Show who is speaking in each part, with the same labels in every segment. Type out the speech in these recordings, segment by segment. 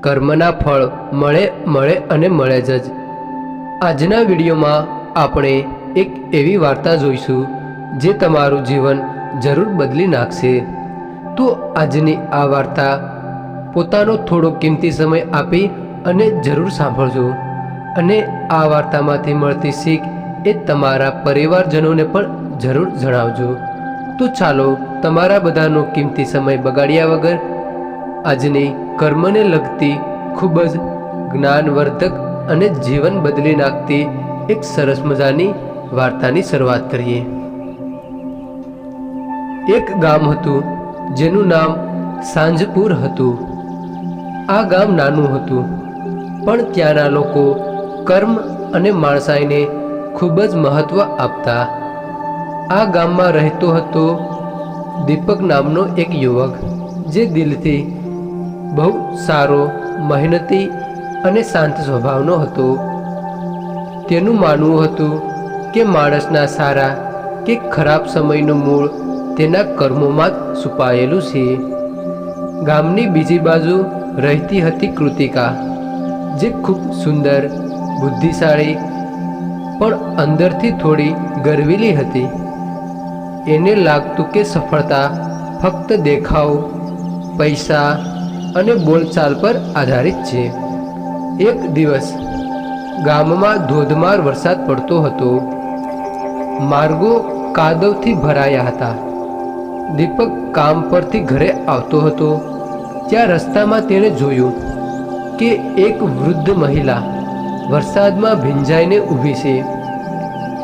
Speaker 1: કર્મના ફળ મળે અને મળે જ. આજના વિડીયોમાં આપણે એક એવી વાર્તા જોઈશું જે તમારું જીવન જરૂર બદલી નાખશે. તો આજની આ વાર્તા પોતાનો થોડો કિંમતી સમય આપી અને જરૂર સાંભળજો, અને આ વાર્તામાંથી મળતી શીખ એ તમારા પરિવારજનોને પણ જરૂર જણાવજો. તો ચાલો તમારા બધાનો કિંમતી સમય બગાડ્યા વગર આજની કર્મને લગતી ખૂબ જ જ્ઞાનવર્ધક અને જીવન બદલી નાખતી એક સરસ મજાની વાર્તાની શરૂઆત કરીએ. એક ગામ હતું જેનું નામ સાંજપુર હતું. આ ગામ નાનું હતું, પણ ત્યાંના લોકો કર્મ અને માણસાઈને ખૂબ જ મહત્ત્વ આપતા. આ ગામમાં રહેતો હતો દીપક નામનો એક યુવક, જે દિલથી બહુ સારો, મહેનતી અને શાંત સ્વભાવનો હતો. તેનું માનવું હતું કે માણસના સારા કે ખરાબ સમયનું મૂળ તેના કર્મોમાં જ છુપાયેલું છે. ગામની બીજી બાજુ રહેતી હતી કૃતિકા, જે ખૂબ સુંદર, બુદ્ધિશાળી પણ અંદરથી થોડી ગર્વીલી હતી. એને લાગતું કે સફળતા ફક્ત દેખાવ, પૈસા અને બોલચાલ પર આધારિત છે. એક દિવસ ગામમાં ધોધમાર વરસાદ પડતો હતો. માર્ગો કાદવથી ભરાયા હતા. દીપક કામ પરથી ઘરે આવતો હતો ત્યાં રસ્તામાં તેણે જોયું કે એક વૃદ્ધ મહિલા વરસાદમાં ભીંજાઈને ઊભી છે.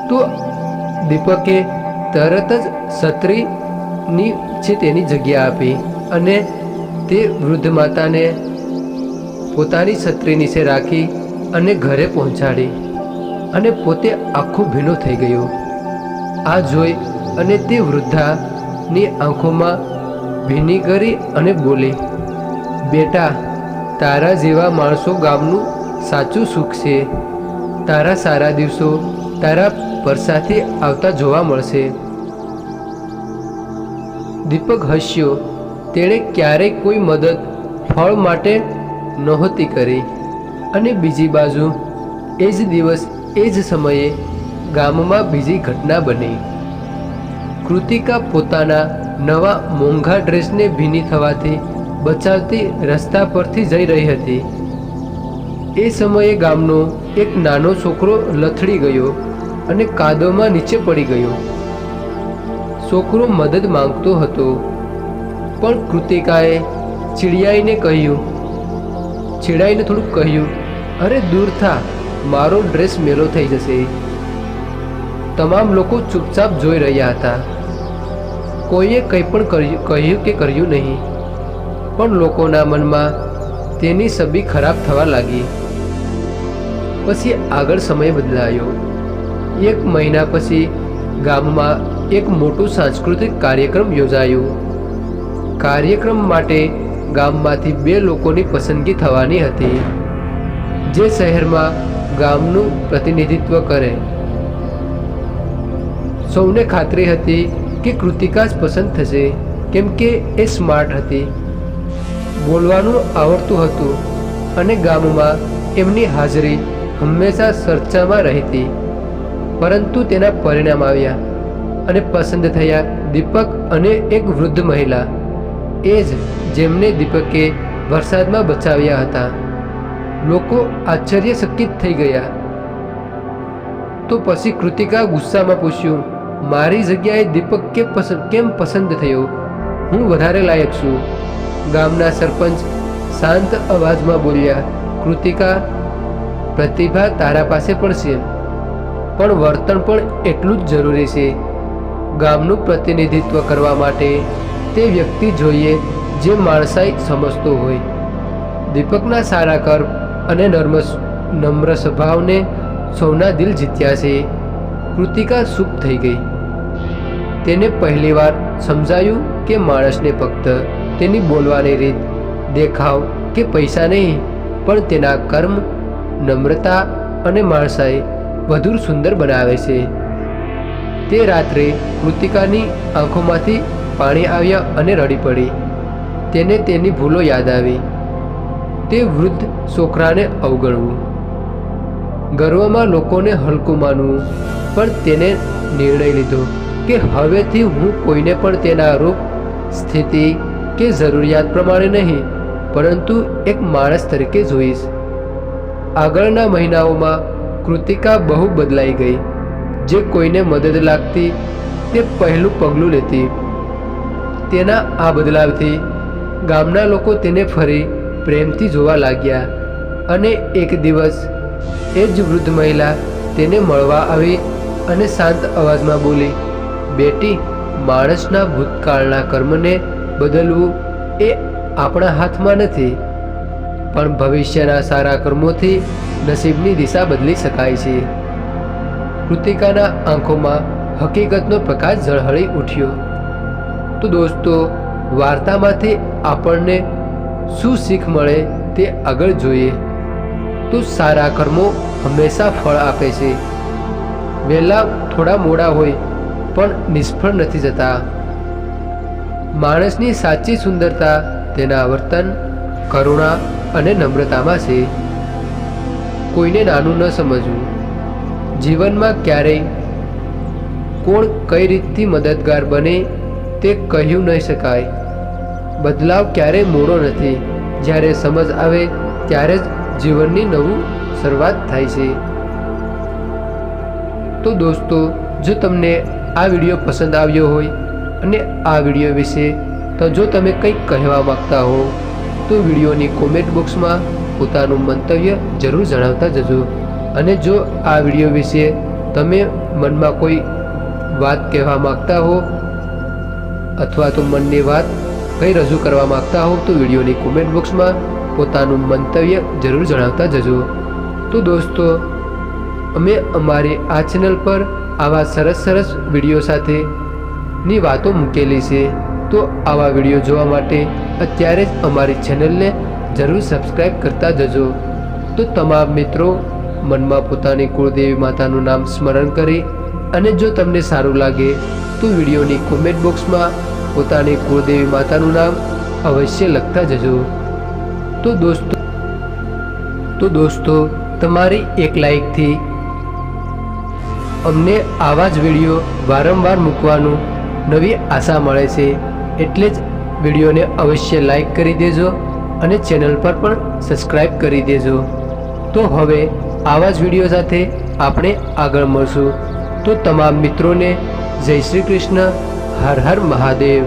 Speaker 1: તો દીપકે તરત જ છત્રીની છે તેની જગ્યા આપી અને તે વૃદ્ધ માતાને પોતાની છત્રી નીચે રાખી અને ઘરે પહોંચાડી, અને પોતે આખો ભીનો થઈ ગયો. આ જોઈ અને તે વૃદ્ધાની આંખોમાં ભીની કરી અને બોલી, બેટા, તારા જેવા માણસો ગામનું સાચું સુખ છે. તારા સારા દિવસો તારા પરસાથી આવતા જોવા મળશે. દીપક હસ્યો. તેણે ક્યારેય કોઈ મદદ ફળ માટે નહોતી કરી. અને બીજી બાજુ એ જ દિવસ એ જ સમયે ગામમાં બીજી ઘટના બની. કૃતિકા પોતાના નવા મોંઘા ડ્રેસને ભીની થવાથી બચાવતી રસ્તા પરથી જઈ રહી હતી. એ સમયે ગામનો એક નાનો છોકરો લથડી ગયો અને કાદવમાં નીચે પડી ગયો. છોકરો મદદ માંગતો હતો, પણ કૃતિકાએ ચીડિયાઈને થોડુંક કહ્યું, અરે દૂર થા, મારો ડ્રેસ મેલો થઈ જશે. તમામ લોકો ચૂપચાપ જોઈ રહ્યા હતા. કોઈએ કંઈ પણ કહ્યું કે કર્યું નહીં, પણ લોકોના મનમાં તેની છબી ખરાબ થવા લાગી. પછી આગળ સમય બદલાયો. એક મહિના પછી ગામમાં એક મોટું સાંસ્કૃતિક કાર્યક્રમ યોજાયો. કાર્યક્રમ માટે ગામમાંથી 2 લોકોની પસંદગી થવાની હતી, જે શહેરમાં ગામનું પ્રતિનિધિત્વ કરે. સૌને ખાતરી હતી કે કૃતિકા જ પસંદ થશે, કેમ કે એ સ્માર્ટ હતી, બોલવાનું આવડતું હતું અને ગામમાં એમની હાજરી હંમેશા ચર્ચામાં રહેતી. પરંતુ તેના પરિણામ આવ્યા અને પસંદ થયા દીપક અને એક વૃદ્ધ મહિલા, એ જ જેમને દીપકે વરસાદમાં બચાવ્યા હતા. લોકો આશ્ચર્યચકિત થઈ ગયા. તો પછી કૃતિકા ગુસ્સામાં પૂછ્યું, મારી જગ્યાએ દીપક કેમ પસંદ થયો? હું વધારે લાયક છું. ગામના સરપંચ શાંત અવાજમાં બોલ્યા, કૃતિકા, પ્રતિભા તારા પાસે પણ છે, પણ વર્તન પણ એટલું જ જરૂરી છે. ગામનું પ્રતિનિધિત્વ કરવા માટે તે વ્યક્તિ જોઈએ જે માણસાઈ સમજતો હોય. દીપકના સારા કર્મ અને નમ્ર સ્વભાવને સૌના દિલ જીત્યા છે. કૃતિકા ચૂપ થઈ ગઈ. તેને પહેલીવાર સમજાયું કે માણસને ફક્ત તેની બોલવાની રીત, દેખાવ કે પૈસા નહીં, પણ તેના કર્મ, નમ્રતા અને માણસાઈ વધુ સુંદર બનાવે છે. તે રાત્રે કૃતિકાની આંખોમાંથી પાણી આવ્યા અને રડી પડી. તેને તેની ભૂલો યાદ આવી. તે વૃદ્ધ છોકરાને અવગણવું, ગર્વમાં લોકોને હલકું માનવું. પણ તેને નિર્ણય લીધો કે હવેથી હું કોઈને પણ તેના રૂપ, સ્થિતિ કે જરૂરિયાત પ્રમાણે નહીં, પરંતુ એક માણસ તરીકે જોઈશ. આગળના મહિનાઓમાં કૃતિકા બહુ બદલાઈ ગઈ. જે કોઈને મદદ લાગતી તે પહેલું પગલું લેતી. તેના આ બદલાવથી ગામના લોકો તેને ફરી પ્રેમથી જોવા લાગ્યા. અને એક દિવસ એ જ વૃદ્ધ મહિલા તેને મળવા આવી અને શાંત અવાજમાં બોલી, બેટી, માણસના ભૂતકાળના કર્મને બદલવું એ આપણા હાથમાં નથી, પણ ભવિષ્યના સારા કર્મોથી નસીબની દિશા બદલી શકાય છે. કૃતિકાના આંખોમાં હકીકતનો પ્રકાશ ઝળહળી ઉઠ્યો. તો દોસ્તો, વાર્તામાંથી આપણને શું શીખ મળે તે આગળ જોઈએ. તો સારા કર્મો હંમેશા ફળ આપે છે. વહેલા થોડા મોડા હોય પણ નિષ્ફળ નથી જતા. માણસની સાચી સુંદરતા તેના વર્તન, કરુણા અને નમ્રતામાં છે. કોઈને નાનું ન સમજવું. જીવનમાં ક્યારેય કોણ કઈ રીતથી મદદગાર બને તે કહ્યું નહીં શકાય. બદલાવ ક્યારેય મોડો નથી. જ્યારે સમજ આવે ત્યારે જ જીવનની નવું શરૂઆત થાય છે. તો દોસ્તો, જો તમને આ વિડીયો પસંદ આવ્યો હોય અને આ વિડીયો વિશે જો તમે કંઈક કહેવા માગતા હો તો વિડીયોની કોમેન્ટ બોક્સમાં પોતાનું મંતવ્ય જરૂર જણાવતા જજો. અને જો આ વિડીયો વિશે તમે મનમાં કોઈ વાત કહેવા માગતા હો અથવા તો મનની વાત કંઈ રજૂ કરવા માગતા હો તો વિડીયોની કોમેન્ટ બોક્સમાં પોતાનું મંતવ્ય જરૂર જણાવતા જજો. તો દોસ્તો, અમે અમારી આ ચેનલ પર આવા સરસ સરસ વિડીયો સાથેની વાતો મૂકેલી છે. તો આવા વિડીયો જોવા માટે અત્યારે જ અમારી ચેનલને જરૂર સબસ્ક્રાઈબ કરતા જજો. તો તમામ મિત્રો મનમાં પોતાની કુળદેવી માતાનું નામ સ્મરણ કરી અને જો તમને સારું લાગે તો વિડીયોની કોમેન્ટ બોક્સમાં પોતાની કુળદેવી માતાનું નામ અવશ્ય લખતા જજો. તો દોસ્તો, તમારી એક લાઈકથી અમને આવા જ વિડીયો વારંવાર મૂકવાનું નવી આશા મળે છે. એટલે જ વિડીયોને અવશ્ય લાઈક કરી દેજો અને ચેનલ પર પણ સબસ્ક્રાઈબ કરી દેજો. તો હવે આવા જ વિડીયો સાથે આપણે આગળ મળશું. તો તમામ મિત્રોને જય શ્રી કૃષ્ણ. હર હર મહાદેવ.